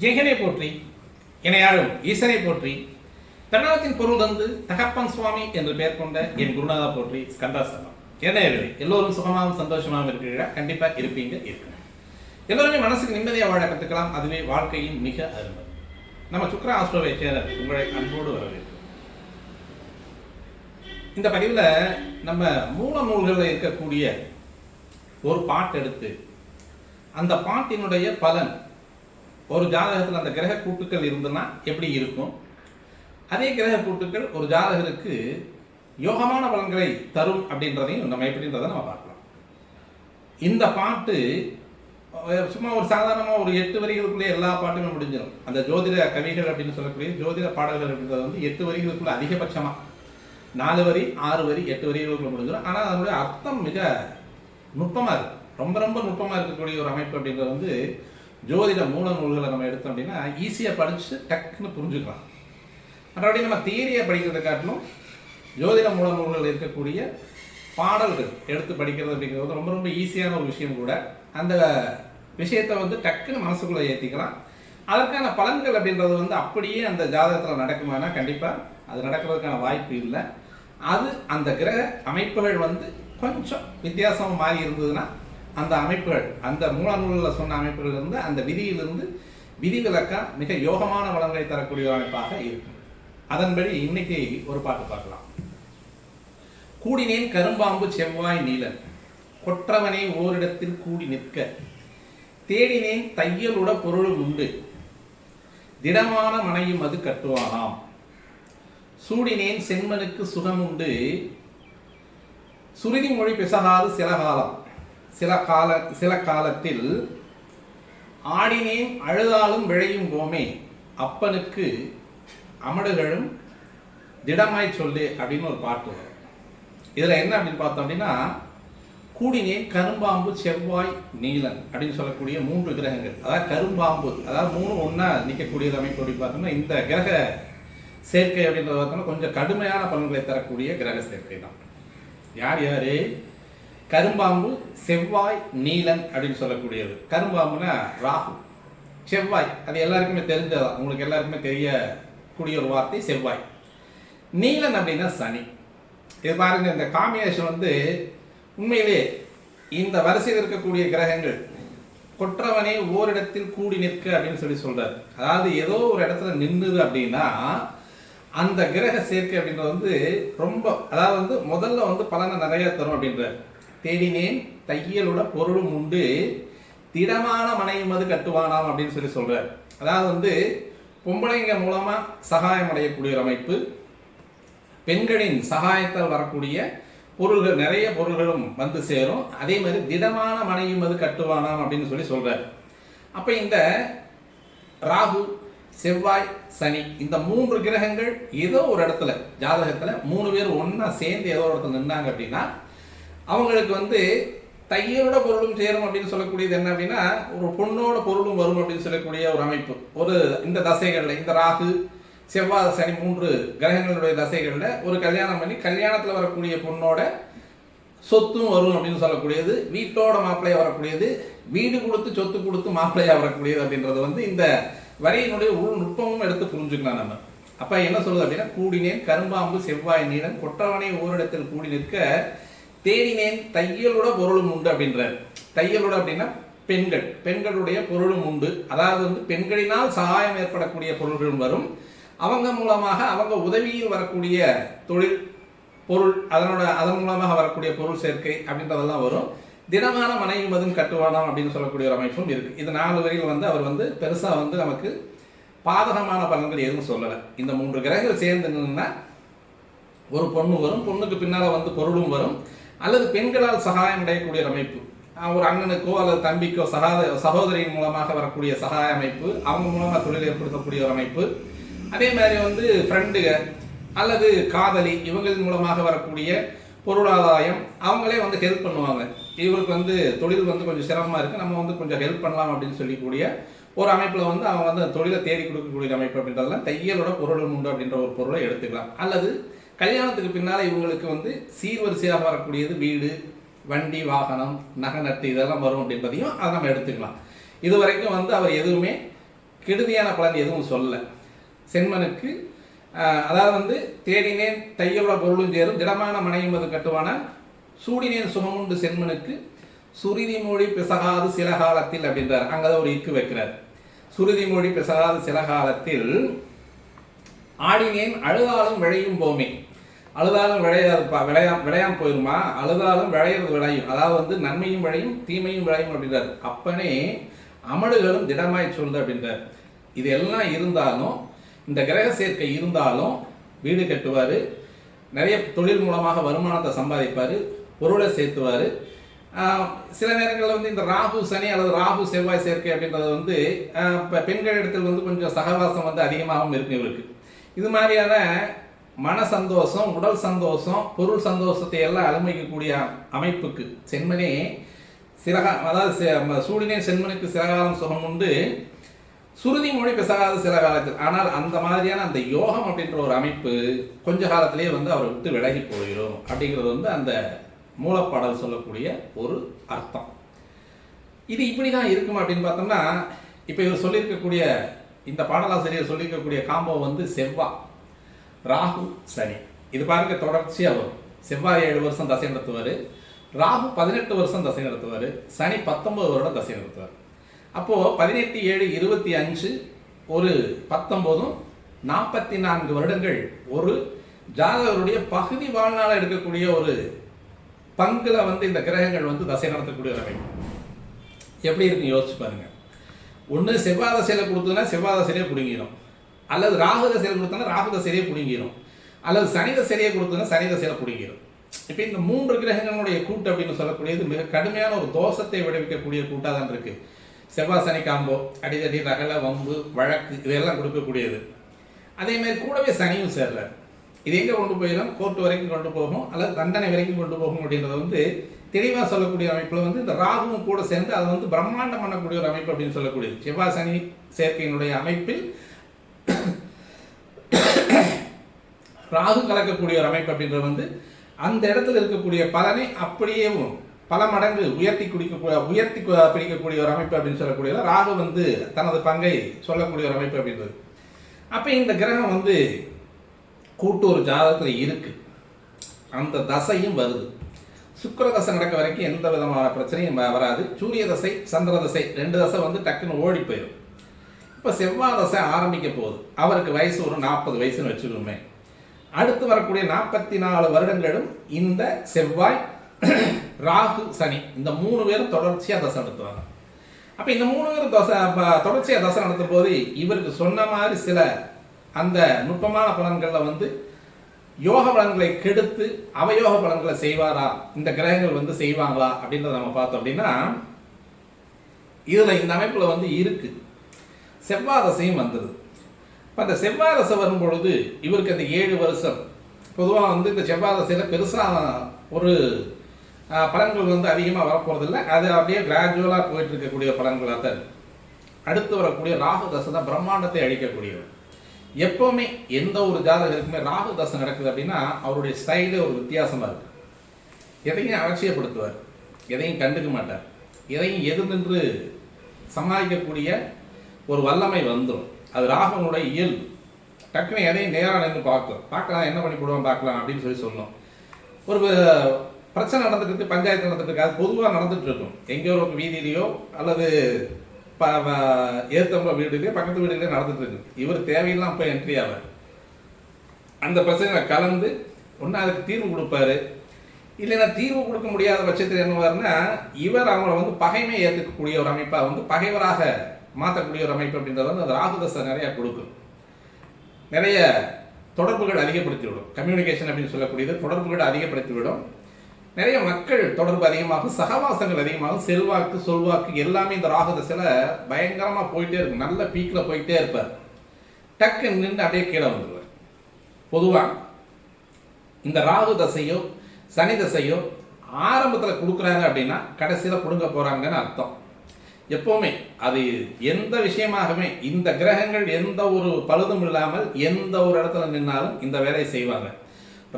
ஏகனே போற்றி எனையாழும் ஈசனை போற்றி தன்னலத்தின் பொருள் தந்து தகப்பன் சுவாமி என்று பெயர் கொண்ட என் குருநாதா போற்றி ஸ்கந்தாசனம். என்ன எல்லோரும் சுகமாகவும் சந்தோஷமாகவும் இருக்கிறீர்களா? கண்டிப்பா இருப்பீங்க, இருக்கணும். எல்லோருமே மனசுக்கு நிம்மதியாக வாழ கற்றுக்கலாம். அதுவே வாழ்க்கையின் மிக அருமை. நம்ம சுக்ரா ஆஸ்ட்ரோவை சேரர் உங்களை அன்போடு வரவேற்கிறோம். இந்த பதிவில் நம்ம மூல நூல்களில் இருக்கக்கூடிய ஒரு பாட்டு எடுத்து அந்த பாட்டினுடைய பலன் ஒரு ஜாதகத்தில் அந்த கிரக கூட்டுக்கள் இருந்ததுன்னா எப்படி இருக்கும், அதே கிரக கூட்டுக்கள் ஒரு ஜாதகருக்கு யோகமான பலன்களை தரும் அப்படின்றதையும் நம்ம எப்படின்றத நம்ம பார்க்கலாம். இந்த பாட்டு சும்மா ஒரு சாதாரணமாக ஒரு 8 வரிகளுக்குள்ளே எல்லா பாட்டுமே முடிஞ்சிடும். அந்த ஜோதிட கவிகள் அப்படின்னு சொல்லக்கூடிய ஜோதிட பாடல்கள் அப்படின்றது வந்து 8 வரிகளுக்குள்ள அதிகபட்சமாக 4 வரி 6 வரி 8 வரிகளுக்குள்ள முடிஞ்சிடும். ஆனால் அதனுடைய அர்த்தம் மிக நுட்பமாக இருக்கு. ரொம்ப ரொம்ப நுட்பமாக இருக்கக்கூடிய ஒரு அமைப்பு அப்படின்றது வந்து ஜோதிட மூல நூல்களை நம்ம எடுத்தோம் அப்படின்னா ஈஸியாக படித்து டக்குன்னு புரிஞ்சுக்கலாம். மற்றபடி நம்ம தியரியை படிக்கிறத காட்டிலும் ஜோதிட மூல நூல்கள் இருக்கக்கூடிய பாடல்கள் எடுத்து படிக்கிறது அப்படிங்கிறது ரொம்ப ரொம்ப ஈஸியான ஒரு விஷயம் கூட. அந்த விஷயத்தை வந்து டக்குன்னு மனசுக்குள்ளே ஏற்றிக்கலாம். அதற்கான பலன்கள் அப்படின்றது வந்து அப்படியே அந்த ஜாதகத்தில் நடக்குமானா கண்டிப்பாக அது நடக்கிறதுக்கான வாய்ப்பு இல்லை. அது அந்த கிரக அமைப்புகள் வந்து கொஞ்சம் வித்தியாசமாக மாறி இருந்ததுன்னா அந்த அமைப்புகள் அந்த மூல நூலில் சொன்ன அமைப்புகள் இருந்து அந்த விதியிலிருந்து விதிவிலக்கா மிக யோகமான பலன்களை தரக்கூடிய அமைப்பாக இருக்கும். அதன்படி இன்னைக்கு ஒரு பாட்டு பார்க்கலாம். கூடினேன் கரும்பாம்பு செவ்வாய் நீலன், கொற்றவனே ஓரிடத்தில் கூடி நிற்க, தேடினேன் தையலுட பொருளும் உண்டு, திடமான மனையும் அது கட்டுவானாம், சூடினேன் செம்மனுக்கு சுகம் உண்டு, சுருதி மொழி பிசகாது சில காலத்தில் ஆடினேன் அழுதாலும் விழையும் போமே, அப்பனுக்கு அமடுகளும் திடமாய் சொல்லு அப்படின்னு ஒரு பாட்டு வரும். இதுல என்ன அப்படின்னு பார்த்தோம் அப்படின்னா, கூடினேன் கரும்பாம்பு செவ்வாய் நீலன் அப்படின்னு சொல்லக்கூடிய 3 கிரகங்கள், அதாவது கரும்பாம்பு, அதாவது 3 ஒன்னா நிற்கக்கூடிய அமைப்பு அப்படி பார்த்தோம்னா இந்த கிரக சேர்க்கை அப்படின்றத பார்த்தோம்னா கொஞ்சம் கடுமையான பலன்களை தரக்கூடிய கிரக சேர்க்கை தான். யார் யாரு? கரும்பாம்பு செவ்வாய் நீலன் அப்படின்னு சொல்லக்கூடியது. கரும்பாம்புனா ராகு, செவ்வாய் அது எல்லாருக்குமே தெரிஞ்சதான், உங்களுக்கு எல்லாருக்குமே தெரியக்கூடிய ஒரு வார்த்தை செவ்வாய். நீலன் அப்படின்னா சனி. இது பாருங்க, இந்த காம்பினேஷன் வந்து உண்மையிலே இந்த வரிசையில் இருக்கக்கூடிய கிரகங்கள் கொற்றவனே ஓரிடத்தில் கூடி நிற்க அப்படின்னு சொல்றாரு. அதாவது ஏதோ ஒரு இடத்துல நின்றுது அப்படின்னா அந்த கிரக சேர்க்கை அப்படின்றது வந்து ரொம்ப, அதாவது வந்து முதல்ல வந்து பலனை நிறைய தரும் அப்படின்றார். தேடினேன் தையலுட பொருளும் உண்டு, திடமான மனையும் அது கட்டுவானாம் அப்படின்னு சொல்றார். அதாவது வந்து பொம்பளைங்க மூலமா சகாயம் அடையக்கூடிய ஒரு அமைப்பு, பெண்களின் சகாயத்தால் வரக்கூடிய பொருள்கள், நிறைய பொருள்களும் வந்து சேரும். அதே மாதிரி திடமான மனையும் அது கட்டுவானாம் அப்படின்னு சொல்றார். அப்ப இந்த ராகு செவ்வாய் சனி இந்த 3 கிரகங்கள் ஏதோ ஒரு இடத்துல ஜாதகத்துல 3 பேர் ஒன்னா சேர்ந்து ஏதோ ஒரு இடத்துல நின்னாங்க அப்படின்னா அவங்களுக்கு வந்து தையலோட பொருளும் சேரும் அப்படின்னு சொல்லக்கூடியது என்ன அப்படின்னா ஒரு பொண்ணோட பொருளும் வரும் அப்படின்னு சொல்லக்கூடிய ஒரு அமைப்பு. ஒரு இந்த தசைகள்ல இந்த ராகு செவ்வாய் சனி 3 கிரகங்களுடைய தசைகள்ல ஒரு கல்யாணம் பண்ணி கல்யாணத்துல வரக்கூடிய பொண்ணோட சொத்தும் வரும் அப்படின்னு சொல்லக்கூடியது, வீட்டோட மாப்பிள்ளையா வரக்கூடியது, வீடு கொடுத்து சொத்து கொடுத்து மாப்பிள்ளையா வரக்கூடியது அப்படின்றது வந்து இந்த வரியினுடைய உள் நுட்பமும் எடுத்து புரிஞ்சுக்கலாம் நம்ம. அப்ப என்ன சொல்லுது அப்படின்னா, கூடினேன் கரும்பாம்பு செவ்வாய் நீலன், கொற்றவனை ஓரிடத்தில் கூடி நிற்க, தேடினேன் தையலோட பொருளும் உண்டு அப்படின்றார். தையலோட அப்படின்னா பெண்களுடைய பொருளும் உண்டு. அதாவது வந்து பெண்களினால் சகாயம் ஏற்படக்கூடிய பொருள்களும் வரும், அவங்க மூலமாக அவங்க உதவியில் வரக்கூடிய தொழில் பொருள் அதன் மூலமாக வரக்கூடிய பொருள் சேர்க்கை அப்படின்றதெல்லாம் வரும். திடமான மனையும் அதுவும் கட்டுவானாம் அப்படின்னு சொல்லக்கூடிய ஒரு அமைப்பும் இருக்கு. இது 4 வரியில் வந்து அவர் வந்து பெருசா வந்து நமக்கு பாதகமான பலன்கள் எதுவும் சொல்லலை. இந்த 3 கிரகங்கள் சேர்ந்து நின்னா ஒரு பொண்ணு வரும், பொண்ணுக்கு பின்னால வந்து பொருளும் வரும், அல்லது பெண்களால் சகாயம் அடையக்கூடிய ஒரு அமைப்பு, ஒரு அண்ணனுக்கோ அல்லது தம்பிக்கோ சகோதரியின் மூலமாக வரக்கூடிய சகாய அமைப்பு, அவங்க மூலமாக தொழில் ஏற்படுத்தக்கூடிய ஒரு அமைப்பு. அதே மாதிரி வந்து ஃப்ரெண்டுக அல்லது காதலி இவங்களின் மூலமாக வரக்கூடிய பொருளாதாயம், அவங்களே வந்து ஹெல்ப் பண்ணுவாங்க. இவருக்கு வந்து தொழில் வந்து கொஞ்சம் சிரமமாக இருக்குது, நம்ம வந்து கொஞ்சம் ஹெல்ப் பண்ணலாம் அப்படின்னு சொல்லக்கூடிய ஒரு அமைப்பில் வந்து அவங்க வந்து தொழிலை தேடி கொடுக்கக்கூடிய அமைப்பு அப்படின்றதெல்லாம் தையலோட பொருளும் உண்டு அப்படின்ற ஒரு பொருளை எடுத்துக்கலாம். அல்லது கல்யாணத்துக்கு பின்னால் இவங்களுக்கு வந்து சீர்வரிசையாக வரக்கூடியது வீடு, வண்டி, வாகனம், நகை நட்டு இதெல்லாம் வரும் அப்படின்றதையும் அதை நம்ம எடுத்துக்கலாம். இது வரைக்கும் வந்து அவர் எதுவுமே கெடுதியான பலன் எதுவும் சொல்ல. சென்மனுக்கு அதாவது வந்து தேடினேன் தையலோட பொருளும் சேரும் திடமான மனையும் அது கட்டுவான சூடினேன் சுகமுண்டு சென்மனுக்கு சுருதி மொழி பிசகாது சில காலத்தில் அப்படின்றார். அங்கதான் ஒரு இக்கு வைக்கிறார். சுருதி மொழி பிசகாது சில காலத்தில் ஆடினேன் அழுதாலும் விளையும் போமே. அழுதாலும் விளையாம போயிருமா, அழுதாலும் விளையிறது விளையும். அதாவது வந்து நன்மையும் விளையும் தீமையும் விளையும் அப்படின்றார். அப்பனே அமடுகளும் திடமாய் சொல்லுது அப்படின்றார். இது எல்லாம் இருந்தாலும், இந்த கிரக சேர்க்கை இருந்தாலும் வீடு கட்டுவார், நிறைய தொழில் மூலமாக வருமானத்தை சம்பாதிப்பார், பொருளை சேர்த்துவார். சில நேரங்களில் வந்து இந்த ராகு சனி அல்லது ராகு செவ்வாய் சேர்க்கை அப்படின்றது வந்து பெண்கள் இடத்தில் வந்து கொஞ்சம் சகவாசம் வந்து அதிகமாகவும் இருக்கு இவருக்கு. இது மாதிரியான மன சந்தோஷம், உடல் சந்தோஷம், பொருள் சந்தோஷத்தை எல்லாம் அனுமதிக்கக்கூடிய அமைப்புக்கு சென்மனே சிலகா, அதாவது சூடினே சென்மனுக்கு சிலகாலம் சுகம் உண்டு சுருதி மொழி பிசகாத சில காலத்தில். ஆனால் அந்த மாதிரியான அந்த யோகம் அப்படின்ற ஒரு அமைப்பு கொஞ்ச காலத்திலேயே வந்து அவரை விட்டு விலகி போயிடும் அப்படிங்கிறது வந்து அந்த மூலப்பாடல் சொல்லக்கூடிய ஒரு அர்த்தம். இது இப்படிதான் இருக்கும் அப்படின்னு பார்த்தோம்னா, இப்போ இவர் சொல்லியிருக்கக்கூடிய இந்த பாடலாசிரியர் சொல்லியிருக்கக்கூடிய காம்போ வந்து செவ்வாய் ராகு சனி. இது பாருங்க தொடர்ச்சியாக வரும். செவ்வாய் 7 வருஷம் தசை நடத்துவார், ராகு 18 வருஷம் தசை நடத்துவார், சனி 19 வருடம் தசை நடத்துவார். அப்போது 18, 7, 25 ஒரு 19 44 வருடங்கள் ஒரு ஜாதகருடைய பகுதி வாழ்நாள எடுக்கக்கூடிய ஒரு பங்குல வந்து இந்த கிரகங்கள் வந்து தசை நடத்தக்கூடிய ஒரு அமைப்பு எப்படி இருக்குன்னு யோசிச்சு பாருங்க. ஒன்று செவ்வாய் தசையில கொடுத்ததுன்னா செவ்வாய் தசையிலே பிடுங்கிடும், அல்லது ராகு தசையில கொடுத்தோன்னா ராகு தசையிலே பிடுங்கிடும், அல்லது சனி தசையிலே கொடுத்ததுன்னா சனி தசையில பிடுங்கிடும். இப்போ இந்த 3 கிரகங்களுடைய கூட்டு அப்படின்னு சொல்லக்கூடியது மிக கடுமையான ஒரு தோஷத்தை விளைவிக்கக்கூடிய கூட்டாக தான் இருக்கு. செவ்வாய் சனி காம்போ அடிதடி ரகல வம்பு வழக்கு இதெல்லாம் கொடுக்கக்கூடியது. அதே மாதிரி கூடவே சனியும் சேர்றார். இது எங்கே கொண்டு போயிடும், கோர்ட்டு வரைக்கும் கொண்டு போகும், அல்லது தண்டனை வரைக்கும் கொண்டு போகும் அப்படின்றத வந்து தெளிவாக சொல்லக்கூடிய அமைப்பில் வந்து இந்த ராகுவும் கூட சேர்ந்து அதை வந்து பிரம்மாண்டம் பண்ணக்கூடிய ஒரு அமைப்பு அப்படின்னு சொல்லக்கூடியது. செவ்வாய் சனி சேர்க்கையினுடைய அமைப்பில் ராகு கலக்கக்கூடிய ஒரு அமைப்பு அப்படின்றது வந்து அந்த இடத்துல இருக்கக்கூடிய பலனை அப்படியே பல மடங்கு உயர்த்தி பிடிக்கக்கூடிய ஒரு அமைப்பு அப்படின்னு சொல்லக்கூடிய ராகு வந்து தனது பங்கை சொல்லக்கூடிய ஒரு அமைப்பு அப்படின்றது. அப்போ இந்த கிரகம் வந்து கூட்டு ஒரு ஜாதகத்தில் இருக்கு, அந்த தசையும் வருது. சுக்கிர தசை நடக்க வரைக்கும் எந்த விதமான பிரச்சனையும் வராது. சூரிய தசை சந்திர தசை 2 தசை வந்து டக்குன்னு ஓடி போயிடும். இப்போ செவ்வாய் தசை ஆரம்பிக்க போகுது. அவருக்கு வயசு ஒரு 40 வயசுன்னு வச்சுக்கோமே. அடுத்து வரக்கூடிய 44 வருடங்களும் இந்த செவ்வாய் ராகு சனி இந்த 3 பேரும் தொடர்ச்சியாக தசை நடத்துவாங்க. அப்போ இந்த 3 பேரும் தொடர்ச்சியாக தசை நடத்தும் போது இவருக்கு சொன்ன மாதிரி சில அந்த நுட்பமான பலன்களில் வந்து யோக பலன்களை கெடுத்து அவயோக பலன்களை செய்வாரா, இந்த கிரகங்கள் வந்து செய்வாங்களா அப்படின்றத நம்ம பார்த்தோம் அப்படின்னா, இதில் இந்த அமைப்பில் வந்து இருக்கு செவ்வாய் தசையும் வந்துடுது. இப்போ அந்த செவ்வாய் தசை வரும் பொழுது இவருக்கு அந்த 7 வருஷம் பொதுவாக வந்து இந்த செவ்வாய் தசையில் பெருசாக ஒரு பலன்கள் வந்து அதிகமாக வரப்போறதில்லை. அது அப்படியே கிராஜுவலாக போயிட்டு இருக்கக்கூடிய பலன்களாக தான் இருக்கு. அடுத்து வரக்கூடிய ராகு தசை தான் பிரம்மாண்டத்தை அழிக்கக்கூடியவர். எப்பவுமே எந்த ஒரு ஜாதகருக்குமே ராகு தசை நடக்குது அப்படின்னா அவருடைய ஸ்டைலே ஒரு வித்தியாசமா இருக்கு. எதையும் அலட்சியப்படுத்துவார், எதையும் கண்டுக்க மாட்டார், எதையும் எதிர்நின்று சமாளிக்கக்கூடிய ஒரு வல்லமை வந்துடும். அது ராகுனுடைய இயல்பு. டக்குன்னு எதையும் நேராக நின்று பார்க்கலாம், என்ன பண்ணி போடுவோம் பார்க்கலாம் அப்படின்னு சொல்லணும். ஒரு பிரச்சனை நடந்துட்டு இருக்கு, பஞ்சாயத்து நடந்துட்டு இருக்கு, அது பொதுவாக நடந்துட்டு இருக்கும். எங்கேயோ ஒரு வீதியிலையோ அல்லது ஏத்தம்ப வீடுலேயே பக்கத்து வீடுகளே நடந்துட்டு இருக்கு. இவர் தேவையெல்லாம் போய் என்ட்ரி ஆவார். அந்த பிரச்சனைகளை கலந்து ஒன்று அதுக்கு தீர்வு கொடுப்பாரு. இல்லைன்னா தீர்வு கொடுக்க முடியாத பட்சத்தில் என்னவாருன்னா இவர் அவங்கள வந்து பகைமை ஏற்றுக்கக்கூடிய ஒரு அமைப்பாக வந்து பகைவராக மாற்றக்கூடிய ஒரு அமைப்பு அப்படின்றது வந்து அந்த ராகுதசை நிறைய கொடுக்கும். நிறைய தொடர்புகள் அதிகப்படுத்திவிடும். கம்யூனிகேஷன் அப்படின்னு சொல்லக்கூடியது தொடர்புகள் அதிகப்படுத்திவிடும். நிறைய மக்கள் தொடர்பு அதிகமாகும், சகவாசங்கள் அதிகமாகும், செல்வாக்கு சொல்வாக்கு எல்லாமே இந்த ராகுதசையில் பயங்கரமாக போயிட்டே இருக்கும். நல்ல பீக்கில் போயிட்டே இருப்பார். டக்கு நின்று அப்படியே கீழே வந்துடுவார். பொதுவாக இந்த ராகு தசையோ சனி தசையோ ஆரம்பத்தில் கொடுக்குறாங்க அப்படின்னா கடைசியில் கொடுங்க போகிறாங்கன்னு அர்த்தம். எப்போவுமே அது எந்த விஷயமாகவே இந்த கிரகங்கள் எந்த ஒரு பழுதும் இல்லாமல் எந்த ஒரு இடத்துல நின்னாலும் இந்த வேலையை செய்வாங்க.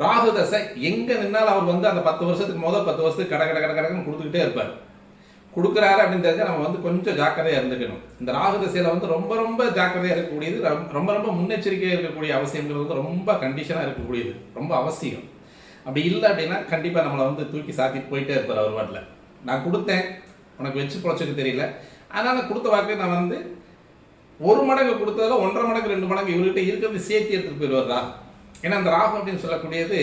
ராகு தசை எங்கே நின்னாலும் அவர் வந்து அந்த 10 வருஷத்துக்கு 10 வருஷத்துக்கு கடை கடை கடை கடைன்னு கொடுத்துக்கிட்டே இருப்பார். கொடுக்குறாரு அப்படின்னு தெரிஞ்சா நம்ம வந்து கொஞ்சம் ஜாக்கிரதையாக இருந்துக்கணும். இந்த ராகு திசையில் வந்து ரொம்ப ரொம்ப ஜாக்கிரதையாக இருக்கக்கூடியது, ரொம்ப ரொம்ப முன்னெச்சரிக்கையாக இருக்கக்கூடிய அவசியங்கிறது வந்து ரொம்ப கண்டிஷனாக இருக்கக்கூடியது, ரொம்ப அவசியம். அப்படி இல்லை அப்படின்னா கண்டிப்பாக நம்மளை வந்து தூக்கி சாத்தி போயிட்டே இருப்பார் அவர் வாட்டில். நான் கொடுத்தேன், உனக்கு வச்சு பொழைச்சிக்க தெரியல, அதனால் கொடுத்த வாக்கு நான் வந்து 1 மடங்கு கொடுத்ததில் 1.5 மடங்கு 2 மடங்கு இவர்கிட்ட இருக்கிறது சேர்த்து எடுத்துகிட்டு போயிடுவார் ராகு. ஏன்னா அந்த ராகு அப்படின்னு சொல்லக்கூடியது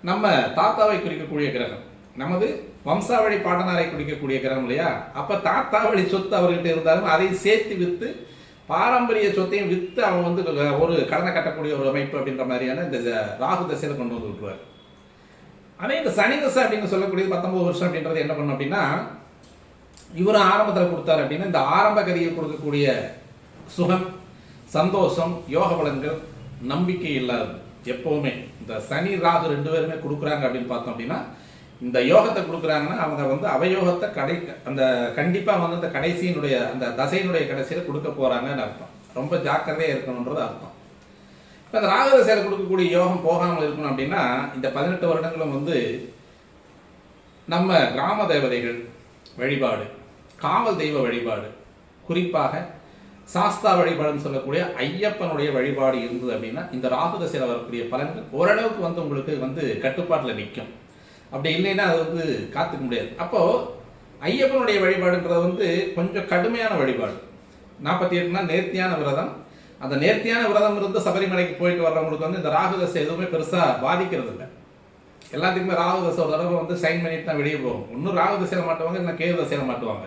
நம்ம தாத்தாவை குறிக்கக்கூடிய கிரகம், நமது வம்சாவளி பாட்டனாரை குறிக்கக்கூடிய கிரகம் இல்லையா. அப்போ தாத்தாவளி சொத்து அவர்கிட்ட இருந்தாலும் அதையும் சேர்த்து விற்று பாரம்பரிய சொத்தையும் விற்று அவன் வந்து ஒரு கடனை கட்டக்கூடிய ஒரு அமைப்பு அப்படின்ற மாதிரியான இந்த ராகு தசையில் கொண்டு வந்து விட்டுருவார். அதே இந்த சனி தசை அப்படின்னு சொல்லக்கூடியது 19 வருஷம் அப்படின்றது என்ன பண்ணும் அப்படின்னா, இவரும் ஆரம்பத்தில் கொடுத்தாரு அப்படின்னா இந்த ஆரம்ப கதியில் கொடுக்கக்கூடிய சுகம், சந்தோஷம், யோக பலன்கள் நம்பிக்கை இல்லாது. எப்பவுமே இந்த சனி ராகு 2 பேருமே கொடுக்குறாங்க அப்படின்னு பார்த்தோம் அப்படின்னா, இந்த யோகத்தை கொடுக்குறாங்கன்னா அவங்க வந்து அவயோகத்தை அந்த கண்டிப்பாக வந்து அந்த கடைசியினுடைய அந்த தசையினுடைய கடைசியில் கொடுக்க போறாங்கன்னு அர்த்தம். ரொம்ப ஜாக்கிரதையாக இருக்கணுன்றது அர்த்தம். இப்போ அந்த ராகு தசையில் கொடுக்கக்கூடிய யோகம் போகாமல் இருக்கணும் அப்படின்னா இந்த 18 வருடங்களும் வந்து நம்ம கிராம தேவதைகள் வழிபாடு, காவல் தெய்வ வழிபாடு, குறிப்பாக சாஸ்தா வழிபாடுன்னு சொல்லக்கூடிய ஐயப்பனுடைய வழிபாடு இருந்தது அப்படின்னா இந்த ராகு தசையில் வரக்கூடிய பலன்கள் ஓரளவுக்கு வந்து உங்களுக்கு வந்து கட்டுப்பாட்டில் நிற்கும். அப்படி இல்லைன்னா அது வந்து காத்துக்க முடியாது. அப்போது ஐயப்பனுடைய வழிபாடுன்றது வந்து கொஞ்சம் கடுமையான வழிபாடு. 48 நேர்த்தியான விரதம். அந்த நேர்த்தியான விரதம் இருந்து சபரிமலைக்கு போயிட்டு வர்றவங்களுக்கு வந்து இந்த ராகு தசை எதுவுமே பெருசாக பாதிக்கிறது இல்லை. எல்லாத்துக்குமே ராகு தசை ஒரு தடவை வந்து சைன் பண்ணிட்டு தான் வெளியே போகும். இன்னும் ராகு தசையில் மாட்டுவாங்க, இல்லை கேது தசையில் மாட்டுவாங்க.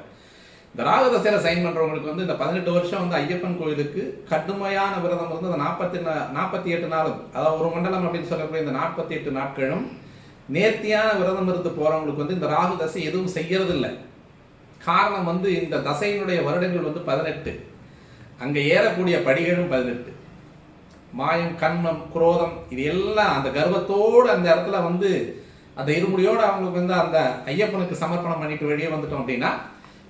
இந்த ராகு தசையில் சைன் பண்ணுறவங்களுக்கு வந்து இந்த 18 வருஷம் வந்து ஐயப்பன் கோயிலுக்கு கடுமையான விரதம் இருந்து அந்த 48 நாளும், அதாவது ஒரு மண்டலம் அப்படின்னு சொல்லக்கூடிய இந்த 48 நாட்களும் நேர்த்தியான விரதம் இருந்து போறவங்களுக்கு வந்து இந்த ராகு தசை எதுவும் செய்யறது இல்லை. காரணம் வந்து இந்த தசையினுடைய வருடங்கள் வந்து 18, அங்க ஏறக்கூடிய படிகளும் 18. மாயம், கண்மம், குரோதம் இது எல்லாம் அந்த கர்வத்தோடு அந்த இடத்துல வந்து அந்த இருமுடியோடு அவங்களுக்கு வந்து அந்த ஐயப்பனுக்கு சமர்ப்பணம் பண்ணிட்டு வெளியே வந்துட்டோம் அப்படின்னா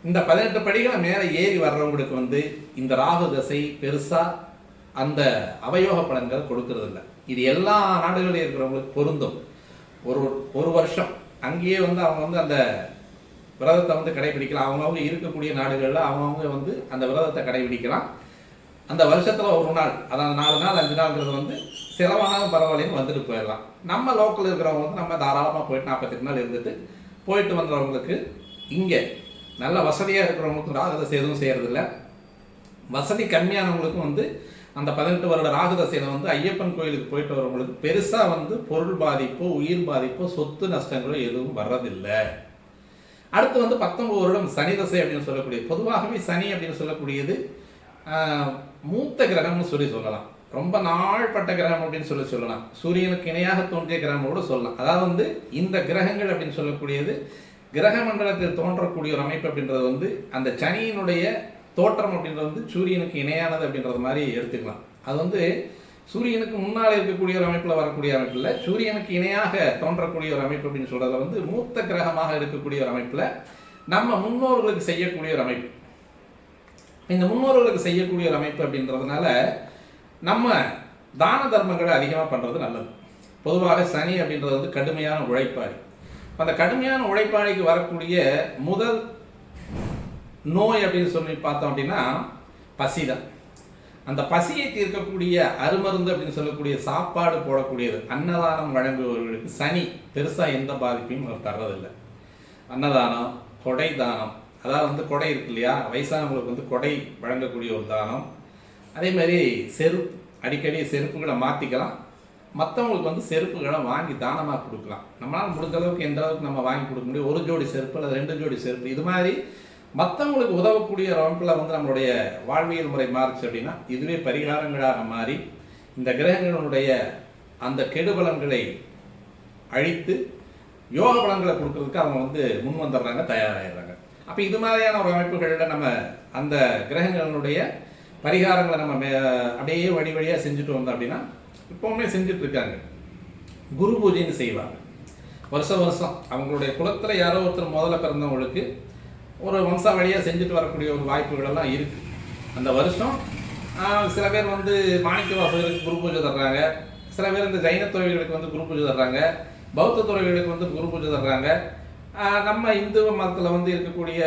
இந்த 18 படிகளை மேலே ஏறி வர்றவங்களுக்கு வந்து இந்த ராகு தசை பெருசா அந்த அவயோக பலன்கள் கொடுக்கறது இல்லை. இது எல்லா நாடுகளில் இருக்கிறவங்களுக்கு பொருந்தும். ஒரு வருஷம் அங்கேயே வந்து அவங்க வந்து அந்த விரதத்தை வந்து கடைபிடிக்கலாம். அவங்கவுங்க இருக்கக்கூடிய நாடுகளில் அவங்கவுங்க வந்து அந்த விரதத்தை கடைபிடிக்கலாம். அந்த வருஷத்தில் ஒரு நாள், அதாவது 4 நாள் 5 நாள்ங்கிறது வந்து செலவானாலும் பரவாயில்லைன்னு வந்துட்டு போயிடலாம். நம்ம லோக்கல் இருக்கிறவங்க வந்து நம்ம தாராளமாக போயிட்டு 48 நாள் இருந்துட்டு போயிட்டு வந்தவங்களுக்கு இங்கே நல்ல வசதியாக இருக்கிறவங்களுக்கு ராகு தசை எதுவும் செய்யறதில்லை. வசதி கம்மியானவங்களுக்கும் வந்து அந்த 18 வருட ராகு தசையில் வந்து ஐயப்பன் கோயிலுக்கு போயிட்டு வரவங்களுக்கு பெருசாக வந்து பொருள் பாதிப்போ, உயிர் பாதிப்போ, சொத்து நஷ்டங்களோ எதுவும் வர்றதில்லை. அடுத்து வந்து 19 வருடம் சனி தசை அப்படின்னு சொல்லக்கூடிய, பொதுவாகவே சனி அப்படின்னு சொல்லக்கூடியது மூத்த கிரகம்னு சொல்லலாம். ரொம்ப நாள்பட்ட கிரகம் அப்படின்னு சொல்லலாம். சூரியனுக்கு இணையாக தோன்றிய கிரகம் கூட சொல்லலாம். அதாவது வந்து இந்த கிரகங்கள் அப்படின்னு சொல்லக்கூடியது கிரக மண்டலத்தில் தோன்றக்கூடிய ஒரு அமைப்பு அப்படின்றது வந்து அந்த சனியினுடைய தோற்றம் அப்படின்றது வந்து சூரியனுக்கு இணையானது அப்படின்றது மாதிரி எடுத்துக்கலாம். அது வந்து சூரியனுக்கு முன்னால் இருக்கக்கூடிய ஒரு அமைப்பில் வரக்கூடிய அமைப்பு இல்லை, சூரியனுக்கு இணையாக தோன்றக்கூடிய ஒரு அமைப்பு அப்படின்னு சொல்றதுல வந்து மூத்த கிரகமாக இருக்கக்கூடிய ஒரு அமைப்பில் நம்ம முன்னோர்களுக்கு செய்யக்கூடிய ஒரு அமைப்பு. இந்த முன்னோர்களுக்கு செய்யக்கூடிய ஒரு அமைப்பு அப்படின்றதுனால நம்ம தான தர்மங்களை அதிகமாக பண்ணுறது நல்லது. பொதுவாக சனி அப்படின்றது வந்து கடுமையான உழைப்பாளி. அந்த கடுமையான உழைப்பாளிக்கு வரக்கூடிய முதல் நோய் அப்படின்னு சொல்லி பார்த்தோம் அப்படின்னா பசிதான். அந்த பசியை தீர்க்கக்கூடிய அருமருந்து அப்படின்னு சொல்லக்கூடிய சாப்பாடு போடக்கூடியது, அன்னதானம் வழங்குபவர்களுக்கு சனி பெருசாக எந்த பாதிப்பையும் அவர் தர்றதில்லை. அன்னதானம், கொடை தானம், அதாவது வந்து கொடை இருக்கு இல்லையா, வயசானவங்களுக்கு வந்து கொடை வழங்கக்கூடிய ஒரு தானம். அதே மாதிரி செருப்பு, அடிக்கடி செருப்புகளை மாற்றிக்கலாம். மற்றவங்களுக்கு வந்து செருப்புகளை வாங்கி தானமாக கொடுக்கலாம். நம்மளால் முடிஞ்ச அளவுக்கு எந்த அளவுக்கு நம்ம வாங்கி கொடுக்க முடியும், 1 ஜோடி செருப்பு அல்லது 2 ஜோடி செருப்பு, இது மாதிரி மற்றவங்களுக்கு உதவக்கூடிய அமைப்பில் வந்து நம்மளுடைய வாழ்வியல் முறை மாறுச்சு அப்படின்னா இதுவே பரிகாரங்களாக மாறி இந்த கிரகங்களுடைய அந்த கெடுபலன்களை அழித்து யோக பலன்களை கொடுக்கறதுக்கு அவங்க வந்து முன் வந்துடுறாங்க, தயாராகிடுறாங்க. அப்போ இது மாதிரியான ஒரு அமைப்புகளில் நம்ம அந்த கிரகங்களுடைய பரிகாரங்களை நம்ம அப்படியே வழியாக செஞ்சுட்டு வந்தோம் அப்படின்னா இப்போவுமே செஞ்சுட்டு இருக்காங்க. குரு பூஜைன்னு செய்வாங்க. வருஷம் அவங்களுடைய குலத்தில் யாரோ ஒருத்தர் முதல்ல பிறந்தவங்களுக்கு ஒரு வம்சாவளியாக செஞ்சுட்டு வரக்கூடிய ஒரு வாய்ப்புகளெல்லாம் இருக்குது. அந்த வருஷம் சில பேர் வந்து மாணிக்க வாசகருக்கு குரு பூஜை தர்றாங்க, சில பேர் இந்த ஜைன துறவிகளுக்கு வந்து குரு பூஜை தர்றாங்க, பௌத்த துறவிகளுக்கு வந்து குரு பூஜை தர்றாங்க, நம்ம இந்து மதத்தில் வந்து இருக்கக்கூடிய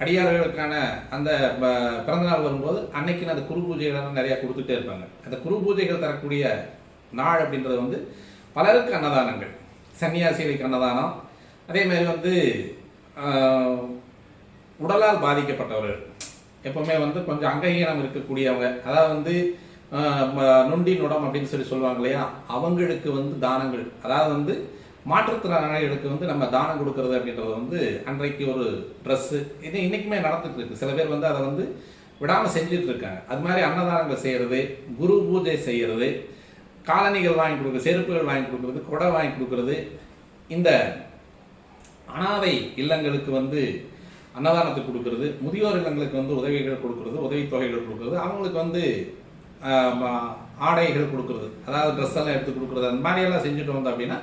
அடியார்களுக்கான அந்த பிறந்தநாள் வரும்போது அன்னைக்கு அந்த குரு பூஜைகள் நிறையா கொடுத்துட்டே இருப்பாங்க. அந்த குரு பூஜைகள் தரக்கூடிய நாள் அப்படின்றது வந்து பலருக்கு அன்னதானங்கள், சன்னியாசிகளுக்கு அன்னதானம், அதே மாதிரி வந்து உடலால் பாதிக்கப்பட்டவர்கள், எப்பவுமே வந்து கொஞ்சம் அங்ககீனம் இருக்கக்கூடியவங்க, அதாவது வந்து நொண்டி நுடம் அப்படின்னு சொல்லுவாங்க இல்லையா, அவங்களுக்கு வந்து தானங்கள், அதாவது வந்து மாற்றுத்திறனாளிகளுக்கு வந்து நம்ம தானம் கொடுக்கறது அப்படின்றது வந்து அன்றைக்கு ஒரு ட்ரெஸ்ஸு இது இன்னைக்குமே நடந்துட்டு இருக்கு. சில பேர் வந்து அதை வந்து விடாமல் செஞ்சுட்டு இருக்காங்க. அது மாதிரி அன்னதானங்கள் செய்கிறது, குரு பூஜை செய்கிறது, காலணிகள் வாங்கி கொடுக்குறது, செருப்புகள் வாங்கி கொடுக்குறது, கொடை வாங்கி கொடுக்குறது, இந்த அனாதை இல்லங்களுக்கு வந்து அன்னதானத்துக்கு கொடுக்கறது, முதியோர் இல்லங்களுக்கு வந்து உதவிகள் கொடுக்கறது, உதவித்தொகைகள் கொடுக்கறது, அவங்களுக்கு வந்து ஆடைகள் கொடுக்கறது, அதாவது ட்ரெஸ் எல்லாம் எடுத்து கொடுக்குறது, அந்த மாதிரியெல்லாம் செஞ்சுட்டு வந்தோம் அப்படின்னா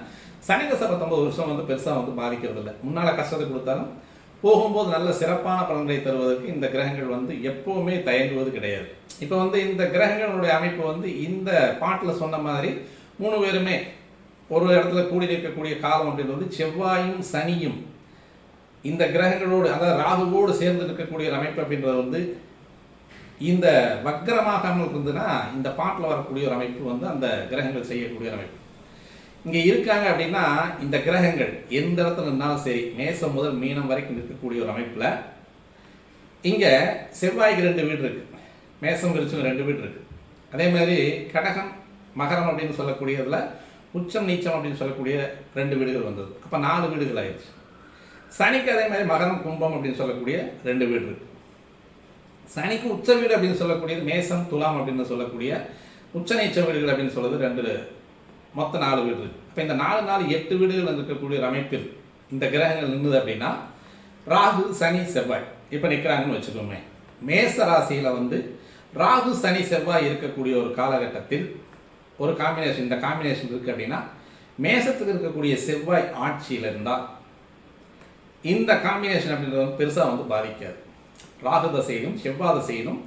சனி தசை 19 வருஷம் வந்து பெருசாக வந்து பாதிக்கிறது இல்லை. முன்னால் கஷ்டத்தை கொடுத்தாலும் போகும்போது நல்ல சிறப்பான பலன்களை தருவதற்கு இந்த கிரகங்கள் வந்து எப்பவுமே தயங்குவது கிடையாது. இப்போ வந்து இந்த கிரகங்களுடைய அமைப்பு வந்து இந்த பாட்டில் சொன்ன மாதிரி 3 பேருமே ஒரு இடத்துல கூடி நிற்கக்கூடிய காலம் அப்படின்றது செவ்வாயும் சனியும் இந்த கிரகங்களோடு, அதாவது ராகுவோடு சேர்ந்து இருக்கக்கூடிய அமைப்பு அப்படின்றது வந்து இந்த வக்கரமாகாமல் இருந்ததுன்னா இந்த பாட்டில் வரக்கூடிய ஒரு அமைப்பு வந்து அந்த கிரகங்கள் செய்யக்கூடிய ஒரு அமைப்பு. இங்கே இருக்காங்க அப்படின்னா இந்த கிரகங்கள் எந்த இடத்துல இருந்தாலும் சரி, மேசம் முதல் மீனம் வரைக்கும் இருக்கக்கூடிய ஒரு அமைப்பில் இங்கே செவ்வாய்க்கு 2 வீடு இருக்கு, மேசம் விருச்சிகம் 2 வீடு இருக்கு. அதே மாதிரி கடகம் மகரம் அப்படின்னு சொல்லக்கூடியதுல உச்சம் நீச்சம் அப்படின்னு சொல்லக்கூடிய 2 வீடுகள் வந்தது. அப்போ 4 வீடுகள் ஆயிடுச்சு. சனிக்கு அதே மாதிரி மகரம் கும்பம் அப்படின்னு சொல்லக்கூடிய 2 வீடு இருக்கு. சனிக்கு உச்ச வீடு அப்படின்னு சொல்லக்கூடியது மேசம் துலாம் அப்படின்னு சொல்லக்கூடிய உச்ச நீச்ச வீடுகள் அப்படின்னு சொல்றது 2, மொத்தம் 4 வீடு இருக்கு. இப்போ இந்த 4 4 8 வீடுகள் இருக்கக்கூடிய ஒரு அமைப்பில் இந்த கிரகங்கள் நின்றுது அப்படின்னா ராகு சனி செவ்வாய் இப்போ நிற்கிறாங்கன்னு வச்சுக்கோமே. மேச ராசியில வந்து ராகு சனி செவ்வாய் இருக்கக்கூடிய ஒரு காலகட்டத்தில் ஒரு காம்பினேஷன், இந்த காம்பினேஷன் இருக்கு அப்படின்னா மேசத்துக்கு இருக்கக்கூடிய செவ்வாய் ஆட்சியில் இருந்தால் இந்த காம்பினேஷன் அப்படின்றது வந்து பெருசாக வந்து பாதிக்காது. ராகு தசையிலும் செவ்வாய் தசையிலும்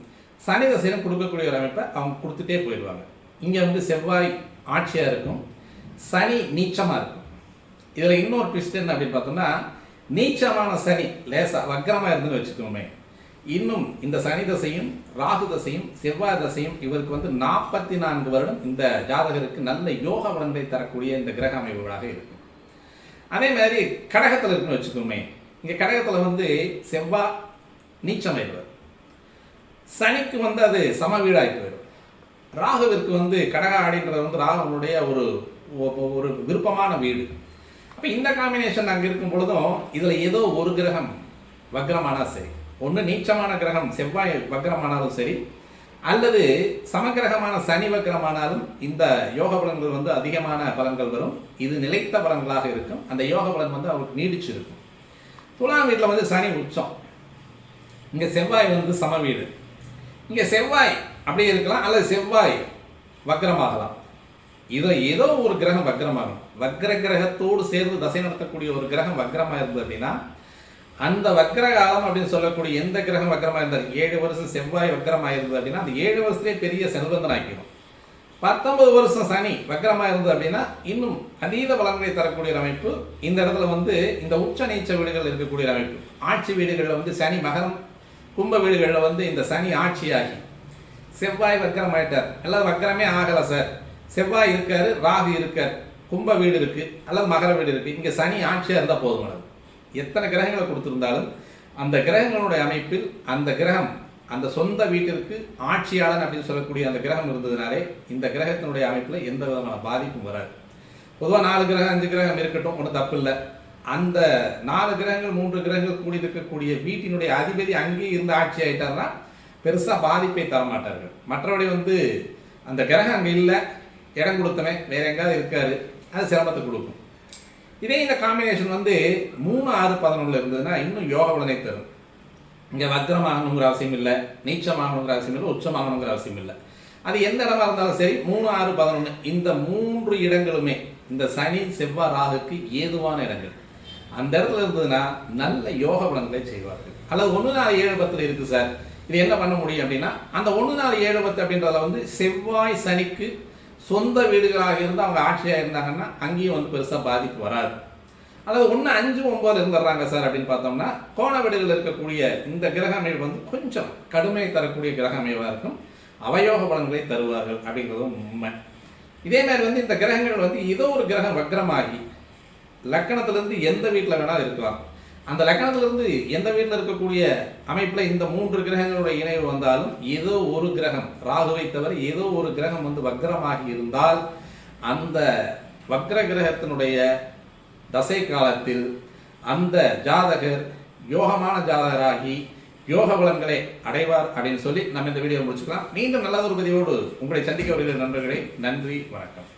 சனி தசையிலும் கொடுக்கக்கூடிய ஒரு அமைப்பை அவங்க கொடுத்துட்டே போயிடுவாங்க. இங்கே வந்து செவ்வாய் ஆட்சியாக இருக்கும், சனி நீச்சமாக இருக்கும். இதில் இன்னொரு ட்விஸ்ட் என்ன அப்படின்னு பார்த்தோம்னா, நீச்சமான சனி லேசா வக்கரமாக இருந்துன்னு வச்சுக்கோமே, இன்னும் இந்த சனி தசையும் ராகு தசையும் செவ்வாய் தசையும் இவருக்கு வந்து 44 வருடம் இந்த ஜாதகருக்கு நல்ல யோக பலன்களை தரக்கூடிய இந்த கிரக அமைப்புகளாக இருக்கும். அதே மாதிரி கடகத்தில் இருக்குன்னு வச்சுக்கோமே, இங்கே கடகத்தில் வந்து செவ்வாய் நீச்சமாயிடுவார், சனிக்கு வந்து அது சம வீடாகிட்டு போயிடும். ராகுவிற்கு வந்து கடக ஆடின்றது வந்து ராகுனுடைய ஒரு விருப்பமான வீடு. அப்போ இந்த காம்பினேஷன் அங்கே இருக்கும் பொழுதும் இதில் ஏதோ ஒரு கிரகம் வக்ரமானால் சரி, ஒன்று நீச்சமான கிரகம் செவ்வாய் வக்ரமானாலும் சரி, அல்லது சமகிரகமான சனி வக்ரமானாலும் இந்த யோக பலன்கள் வந்து அதிகமான பலன்கள் வரும். இது நிலைத்த பலன்களாக இருக்கும். அந்த யோக பலன் வந்து அவருக்கு நீடிச்சு இருக்கும். துலாம் வீட்டில் வந்து சனி உச்சம், இங்கே செவ்வாய் வந்து சம வீடு. இங்கே செவ்வாய் அப்படியே இருக்கலாம், அல்லது செவ்வாய் வக்ரமாகலாம். இதில் ஏதோ ஒரு கிரகம் வக்ரமாகும். வக்ர கிரகத்தோடு சேர்ந்து தசை நடத்தக்கூடிய ஒரு கிரகம் வக்ரமாக இருந்தது அப்படின்னா அந்த வக்ர காலம் அப்படின்னு சொல்லக்கூடிய எந்த கிரகம் வக்ரமாக இருந்தால் 7 வருஷம் செவ்வாய் வக்ரமாக இருந்தது அப்படின்னா அந்த 7 வருஷத்துலேயே பெரிய செல்வந்தன் ஆக்கிடும். 19 வருஷம் சனி வக்ரமாக இருந்தது அப்படின்னா இன்னும் அதீத பலன்களை தரக்கூடிய அமைப்பு. இந்த இடத்துல வந்து இந்த உச்ச நீச்ச வீடுகள் இருக்கக்கூடிய அமைப்பு. ஆட்சி வீடுகளில் வந்து சனி மகரம் கும்ப வீடுகளில் வந்து இந்த சனி ஆட்சியாகி செவ்வாய் வக்ரம் ஆயிட்டார், அல்லது வக்ரமே ஆகலை சார், செவ்வாய் இருக்காரு, ராகு இருக்கார், கும்ப வீடு இருக்கு அல்லது மகர வீடு இருக்கு, இங்கே சனி ஆட்சியாக இருந்தால் போதும். எத்தனை கிரகங்களை கொடுத்திருந்தாலும் அந்த கிரகங்களுடைய அமைப்பில் அந்த கிரகம் அந்த சொந்த வீட்டிற்கு ஆட்சியாளன் அப்படின்னு சொல்லக்கூடிய அந்த கிரகம் இருந்ததுனாலே இந்த கிரகத்தினுடைய அமைப்பில் எந்த விதமான பாதிப்பும் வராது. பொதுவாக 4 கிரகம் 5 கிரகம் இருக்கட்டும், ஒன்றும் தப்பு இல்லை. அந்த 4 கிரகங்கள் 3 கிரகங்கள் கூடி இருக்கக்கூடிய வீட்டினுடைய அதிபதி அங்கேயே இருந்து ஆட்சி ஆயிட்டார்னா பெருசாக பாதிப்பை தரமாட்டார்கள். மற்றபடி வந்து அந்த கிரகம் அங்கே இல்லை, இடம் கொடுத்தவன் வேற எங்காவது இருக்காரு, அது சிரமத்தை கொடுக்கும். இதே இந்த காம்பினேஷன் வந்து 3, 6, 11 இருந்ததுன்னா இன்னும் யோக பலனை தரும். இங்கே வக்ரமாகணுங்கிற அவசியம் இல்லை, நீச்சமாகணுங்கிற அவசியம் இல்லை, உச்சமாகணுங்கிற அவசியம் இல்லை. அது எந்த இடமா இருந்தாலும் சரி 3, 6, 11 இந்த 3 இடங்களுமே இந்த சனி செவ்வாய் ராகுக்கு ஏதுவான இடங்கள். அந்த இடத்துல இருந்ததுன்னா நல்ல யோக பலன்களை செய்வார்கள். அல்லது 1, 4, 7, 10 இருக்கு சார், இது என்ன பண்ண முடியும் அப்படின்னா அந்த 1, 4, 7, 10 அப்படின்றத வந்து செவ்வாய் சனிக்கு சொந்த வீடுகளாக இருந்து அவங்க ஆட்சியாக இருந்தாங்கன்னா அங்கேயும் வந்து பெருசாக பாதிப்பு வராது. அதாவது 1, 5, 9 இருந்துடுறாங்க சார் அப்படின்னு பார்த்தோம்னா கோண வீடுகளில் இருக்கக்கூடிய இந்த கிரக அமைவு வந்து கொஞ்சம் கடுமை தரக்கூடிய கிரக அமைவாக இருக்கும். அவயோக பலன்களை தருவார்கள் அப்படிங்கிறதும் உண்மை. இதே மாதிரி வந்து இந்த கிரகங்கள் வந்து ஏதோ ஒரு கிரகம் வக்ரமாகி லக்கணத்திலிருந்து எந்த வீட்டில் வேணாலும் இருக்கலாம். அந்த லக்கணத்திலிருந்து எந்த வீட்டில் இருக்கக்கூடிய அமைப்பில் இந்த 3 கிரகங்களுடைய இணைவு வந்தாலும் ஏதோ ஒரு கிரகம், ராகுவை தவிர ஏதோ ஒரு கிரகம் வந்து வக்ரமாகி இருந்தால் அந்த வக்ர கிரகத்தினுடைய தசை காலத்தில் அந்த ஜாதகர் யோகமான ஜாதகராகி யோக பலன்களை அடைவார் அப்படின்னு சொல்லி நம்ம இந்த வீடியோ முடிச்சுக்கலாம். மீண்டும் நல்ல ஒரு பதிவோடு உங்களை சந்திக்க வருகிற நண்பர்களே, நன்றி, வணக்கம்.